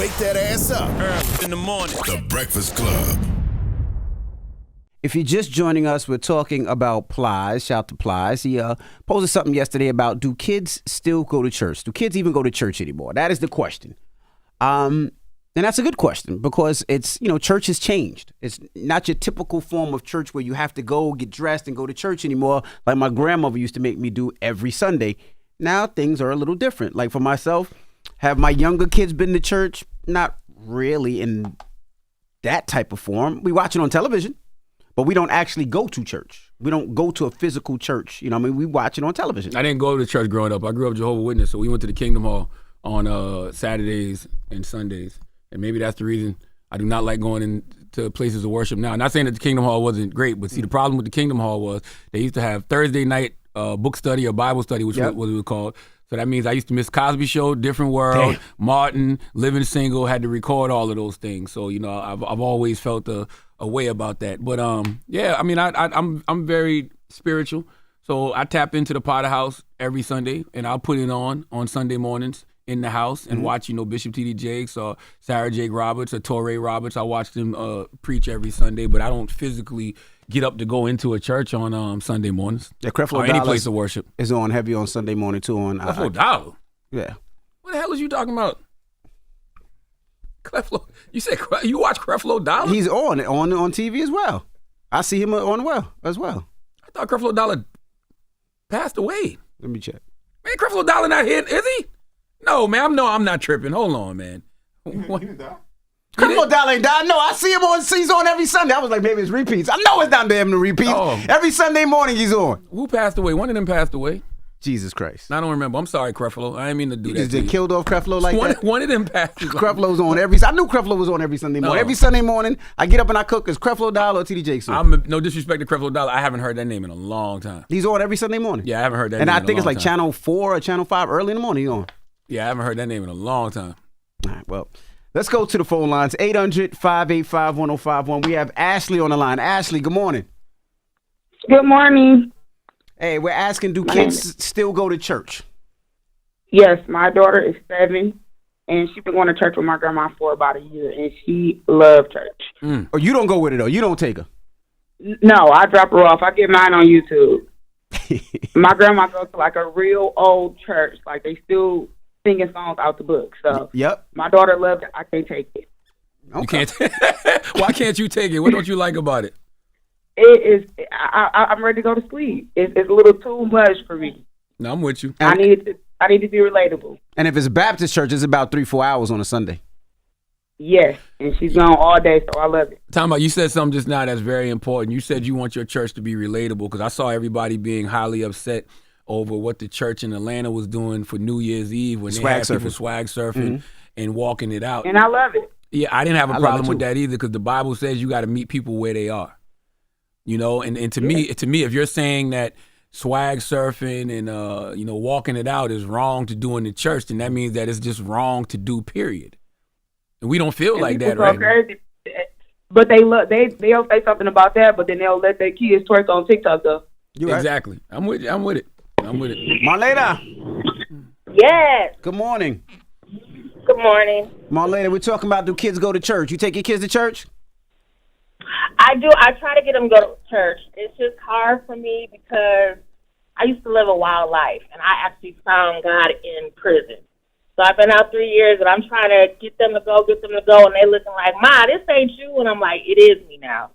wake that ass up. Early in the morning. The Breakfast Club. If you're just joining us, we're talking about Plies. Shout out to Plies. He posted something yesterday about, do kids still go to church? Do kids even go to church anymore? That is the question. And that's a good question because it's, church has changed. It's not your typical form of church where you have to go get dressed and go to church anymore like my grandmother used to make me do every Sunday. Now things are a little different. Like for myself, have my younger kids been to church? Not really in that type of form. We watch it on television. But we don't actually go to church. We don't go to a physical church. We watch it on television. I didn't go to church growing up. I grew up Jehovah's Witness, so we went to the Kingdom Hall on Saturdays and Sundays. And maybe that's the reason I do not like going into places of worship now. Not saying that the Kingdom Hall wasn't great, but see, the problem with the Kingdom Hall was they used to have Thursday night book study or Bible study, which was what it was called. So that means I used to miss Cosby Show, Different World, Martin, Living Single, had to record all of those things. So, I've always felt a way about that. But I'm very spiritual. So I tap into the Potter House every Sunday, and I'll put it on Sunday mornings in the house and watch, Bishop T.D. Jakes or Sarah Jake Roberts or Torrey Roberts. I watch them preach every Sunday, but I don't physically get up to go into a church on Sunday mornings. Yeah, Creflo or any place of worship. Is on heavy on Sunday morning too. Creflo Dollar? Yeah. What the hell is you talking about? Creflo, you said you watch Creflo Dollar? He's on TV as well. I see him on as well. I thought Creflo Dollar passed away. Let me check. Man, Creflo Dollar not here, is he? No, man. I'm not tripping. Hold on, man. Creflo Dollar ain't died. No, I see him he's on every Sunday. I was like, maybe it's repeats. I know it's not them to repeat. Oh. Every Sunday morning he's on. Who passed away? One of them passed away. Jesus Christ. I don't remember. I'm sorry, Creflo. I didn't mean to do You that. just killed off Creflo like that? One of them passed. Creflo's on I knew Creflo was on every Sunday morning. No. Every Sunday morning, I get up and I cook. Is Creflo Dollar or T.D. Jakes on? I'm no disrespect to Creflo Dollar. I haven't heard that name in a long time. He's on every Sunday morning. Yeah, I haven't heard that and name I in think a it's long like time. Channel 4 or Channel 5 early in the morning he's on. Yeah, I haven't heard that name in a long time. All right, well, let's go to the phone lines. 800-585-1051. We have Ashley on the line. Ashley, good morning. Good morning. Hey, we're asking, do kids still go to church? Yes, my daughter is 7, and she's been going to church with my grandma for about a year, and she loves church. Or you don't go with her, though? You don't take her? No, I drop her off. I get mine on YouTube. My grandma goes to like a real old church. Like they still singing songs out the book. So Yep. My daughter loves it. I can't take it. Okay. You can't. Why can't you take it? What don't you like about it? It is. I'm ready to go to sleep. It's a little too much for me. No, I'm with you. I need to be relatable. And if it's a Baptist church, it's about 3-4 hours on a Sunday. Yes, and she's gone all day, so I love it. Talking about, you said something just now that's very important. You said you want your church to be relatable because I saw everybody being highly upset over what the church in Atlanta was doing for New Year's Eve when they had people swag surfing and walking it out. And I love it. Yeah, I didn't have a problem with too. that either because the Bible says you got to meet people where they are. And to me, if you're saying that swag surfing and walking it out is wrong to do in the church, then that means that it's just wrong to do, period. And we don't feel like that, right? Crazy. But they'll say something about that, but then they'll let their kids twerk on TikTok though. Exactly. I'm with it. Marlena. Yes. Good morning. Good morning. Marlena, we're talking about, do kids go to church? You take your kids to church? I do. I try to get them to go to church. It's just hard for me because I used to live a wild life, and I actually found God in prison. So I've been out 3 years, and I'm trying to get them to go, and they looking like, Ma, this ain't you. And I'm like, it is me now.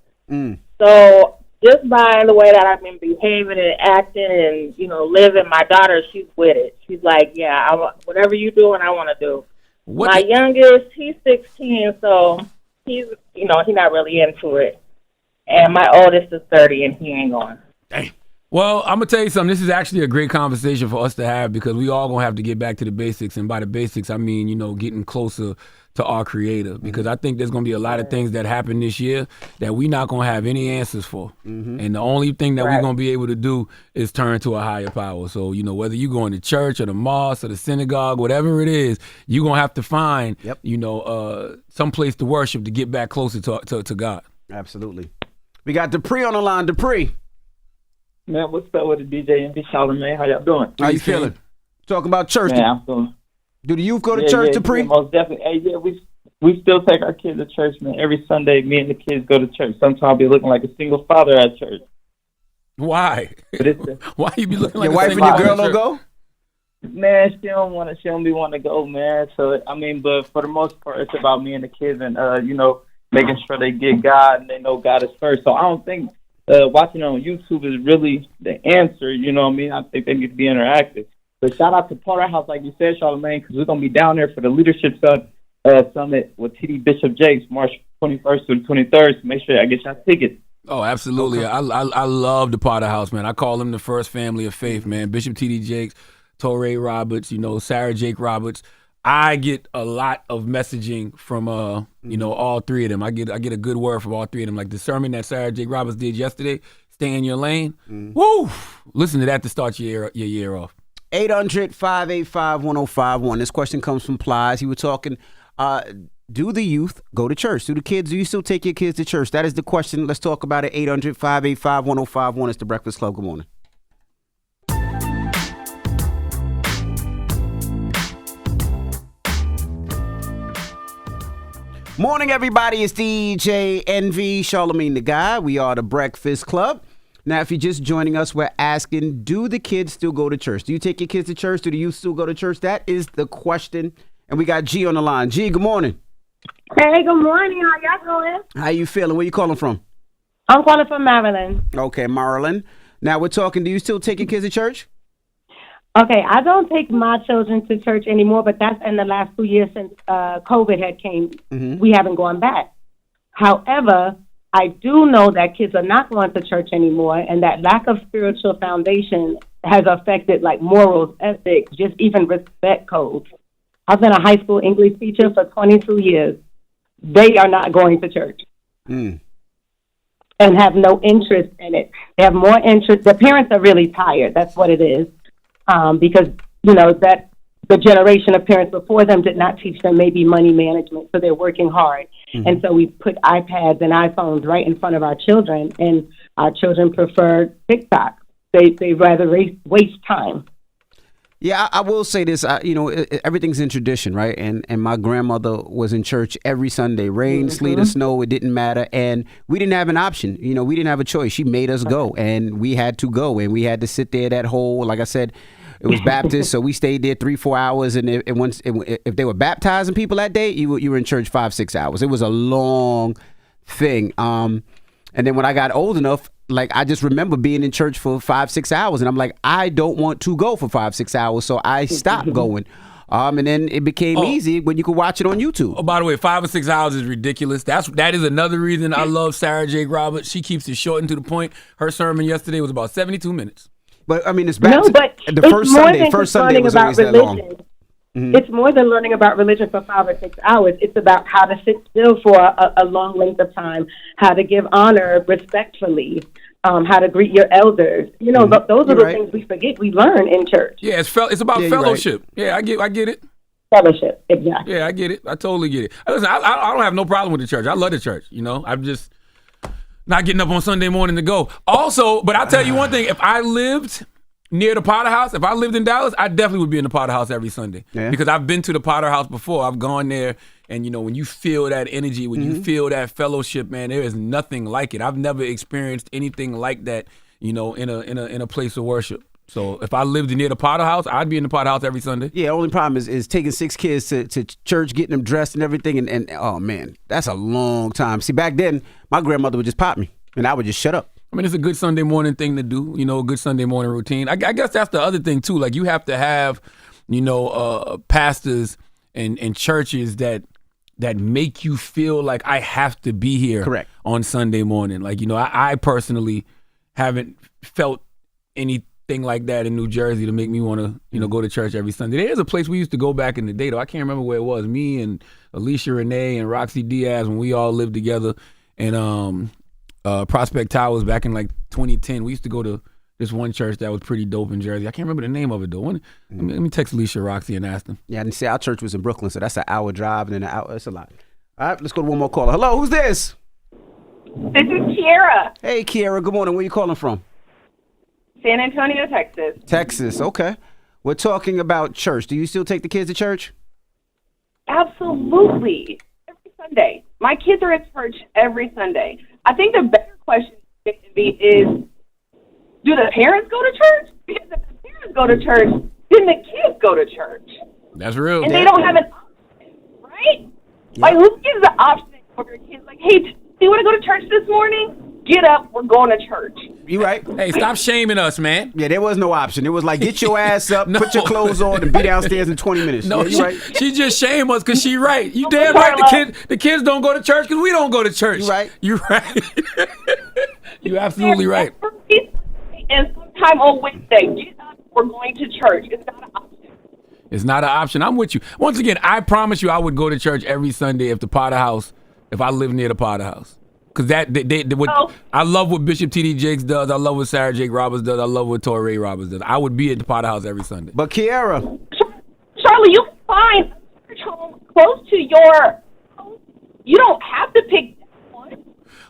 So just by the way that I've been behaving and acting and, living, my daughter, she's with it. She's like, yeah, whatever you do and I want to do. My youngest, he's 16, so he's not really into it. And my oldest is 30, and he ain't going. Dang. Well, I'm going to tell you something. This is actually a great conversation for us to have because we all going to have to get back to the basics. And by the basics, I mean, getting closer to our Creator. Because I think there's going to be a lot of things that happen this year that we're not going to have any answers for. And the only thing that we're going to be able to do is turn to a higher power. So, whether you're going to church or the mosque or the synagogue, whatever it is, you're going to have to find, some place to worship to get back closer to God. Absolutely. We got Dupree on the line. Dupree. Man, what's up with the DJ and Charlamagne? How y'all doing? How you feeling? Talking about church. Man, I'm feeling. Do the youth go to church, Dupree? Yeah, most definitely. Hey, we still take our kids to church, man. Every Sunday, me and the kids go to church. Sometimes I'll be looking like a single father at church. Why? Why you be looking like your a wife and single your girl father? don't go? Man, she don't be wanting to go, man. So but for the most part, it's about me and the kids, and making sure they get God and they know God is first. So I don't think watching it on YouTube is really the answer. You know what I mean? I think they need to be interactive. But shout out to Porterhouse, like you said, Charlamagne, because we're gonna be down there for the Leadership Summit with TD Bishop Jakes, March 21st to the 23rd. So make sure I get y'all tickets. Oh, absolutely. Okay. I love the Potter House, man. I call them the first family of faith, man. Bishop T.D. Jakes, Torrey Roberts, Sarah Jake Roberts. I get a lot of messaging from all three of them. I get a good word from all three of them. Like the sermon that Sarah Jake Roberts did yesterday, Stay in Your Lane. Woo! Listen to that to start your year off. 800-585-1051. This question comes from Plies. He was talking, do the youth go to church? Do you still take your kids to church? That is the question. Let's talk about it. 800-585-1051. It's the Breakfast Club. Good morning. Morning, everybody. It's DJ NV, Charlamagne the Guy. We are the Breakfast Club. Now, if you're just joining us, we're asking, do the kids still go to church? Do you take your kids to church? Do the youth still go to church? That is the question. And we got G on the line. G, good morning. Hey, good morning. How y'all doing? How you feeling? Where you calling from? I'm calling from Maryland. Okay, Maryland. Now, we're talking, do you still take your kids to church? Okay, I don't take my children to church anymore, but that's in the last 2 years since COVID had came. Mm-hmm. We haven't gone back. However, I do know that kids are not going to church anymore, and that lack of spiritual foundation has affected like morals, ethics, just even respect codes. I've been a high school English teacher for 22 years. They are not going to church and have no interest in it. They have more interest. The parents are really tired. That's what it is. Because, that the generation of parents before them did not teach them maybe money management, so they're working hard. Mm-hmm. And so we put iPads and iPhones right in front of our children, and our children prefer TikTok. They rather waste time. Yeah, I will say this. Everything's in tradition, right? And my grandmother was in church every Sunday, rain, sleet, or snow. It didn't matter, and we didn't have an option. We didn't have a choice. She made us go, and we had to go, and we had to sit there that whole, like I said, it was Baptist, so we stayed there 3-4 hours, and if they were baptizing people that day, you were in church 5-6 hours. It was a long thing. And then when I got old enough, like I just remember being in church for 5-6 hours, and I'm like, I don't want to go for 5-6 hours, so I stopped going. And then it became easy when you could watch it on YouTube. Oh, by the way, 5 or 6 hours is ridiculous. That is another reason I love Sarah Jake Roberts. She keeps it short and to the point. Her sermon yesterday was about 72 minutes. But I mean, it's no, but the it's first more Sunday. than First just Sunday learning was about always that religion. long. Mm-hmm. It's more than learning about religion for 5 or 6 hours. It's about how to sit still for a long length of time, how to give honor respectfully, how to greet your elders. Those are the things we forget. We learn in church. Yeah, it's about fellowship. Right. Yeah, I get it. Fellowship, exactly. Yeah, I get it. I totally get it. Listen, I don't have no problem with the church. I love the church. I'm just not getting up on Sunday morning to go. Also, but I'll tell you one thing. If I lived near the Potter House, if I lived in Dallas, I definitely would be in the Potter House every Sunday. Yeah. Because I've been to the Potter House before. I've gone there, and when you feel that energy, when you feel that fellowship, man, there is nothing like it. I've never experienced anything like that, in a place of worship. So if I lived near the Potter House, I'd be in the Potter House every Sunday. Yeah, only problem is taking 6 kids to church, getting them dressed and everything, and oh man, that's a long time. See, back then, my grandmother would just pop me, and I would just shut up. I mean, it's a good Sunday morning thing to do, a good Sunday morning routine. I guess that's the other thing, too. Like, you have to have, pastors and churches that make you feel like I have to be here. Correct. On Sunday morning. Like, I personally haven't felt anything like that in New Jersey to make me want to, go to church every Sunday. There's a place we used to go back in the day, though. I can't remember where it was. Me and Alicia Renee and Roxy Diaz, when we all lived together. And, Prospect Towers back in like 2010. We used to go to this one church that was pretty dope in Jersey. I can't remember the name of it though. Let me text Alicia, Roxy, and ask them. Yeah, and see, our church was in Brooklyn, so that's an hour drive and then an hour. It's a lot. All right, let's go to one more caller. Hello, who's this? This is Kiera. Hey, Kiera. Good morning. Where you calling from? San Antonio, Texas. Texas. Okay. We're talking about church. Do you still take the kids to church? Absolutely. Sunday. My kids are at church every Sunday. I think the better question is, do the parents go to church? Because if the parents go to church, then the kids go to church. That's real. And they don't have an option, right? Yeah. Like, who gives the option for their kids? Like, hey, do you want to go to church this morning? Get up, we're going to church. You right. Hey, stop shaming us, man. Yeah, there was no option. It was like, get your ass up, No. put your clothes on, and be downstairs in 20 minutes. No, yeah, you right. she just shame us because she right. You damn right. The kids don't go to church because we don't go to church. You right. You right. You absolutely right. And sometime on Wednesday, get up, we're going to church. It's not an option. It's not an option. I'm with you. Once again, I promise you I would go to church every Sunday if I lived near the Potter House. Because I love what Bishop T.D. Jakes does. I love what Sarah Jake Roberts does. I love what Torrey Roberts does. I would be at the Potter House every Sunday. But Kiara. Charlie, you can find a church home close to your home. You don't have to pick that one.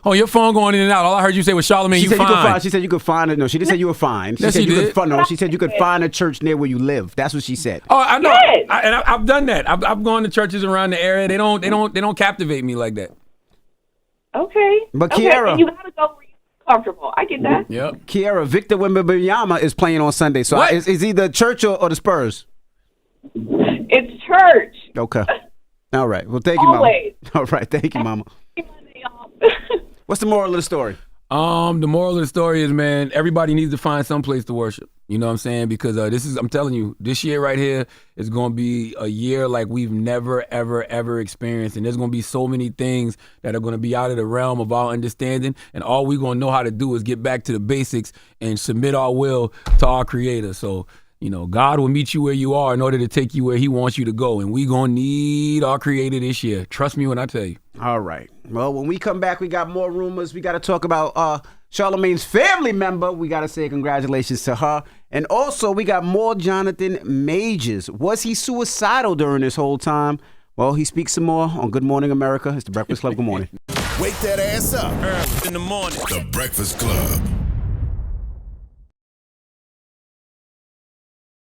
Oh, your phone going in and out. All I heard you say was Charlamagne, you fine. She said you could find it. No, she didn't say you were fine. She Yes, said she you did. she said you could find a church near where you live. That's what she said. Oh, I know. Yes. I've done that. I've gone to churches around the area. They don't captivate me like that. Okay. But okay. Kiara. And you got to go where you're comfortable. I get that. Yep. Kiara, Victor Wembanyama is playing on Sunday. So What? it's either church or the Spurs. It's church. Okay. All right. Well, thank you, Always. Mama. All right. Thank you, Mama. What's the moral of the story? The moral of the story is, man, everybody needs to find some place to worship. You know what I'm saying? Because I'm telling you, this year right here is going to be a year like we've never, ever, ever experienced. And there's going to be so many things that are going to be out of the realm of our understanding. And all we're going to know how to do is get back to the basics and submit our will to our Creator. So, you know, God will meet you where you are in order to take you where He wants you to go. And we're going to need our Creator this year. Trust me when I tell you. All right. Well, when we come back, we got more rumors. We got to talk about Charlamagne's family member. We got to say congratulations to her. And also, we got more Jonathan Majors. Was he suicidal during this whole time? Well, he speaks some more on Good Morning America. It's the Breakfast Club. Good morning. Wake that ass up. In the morning. The Breakfast Club.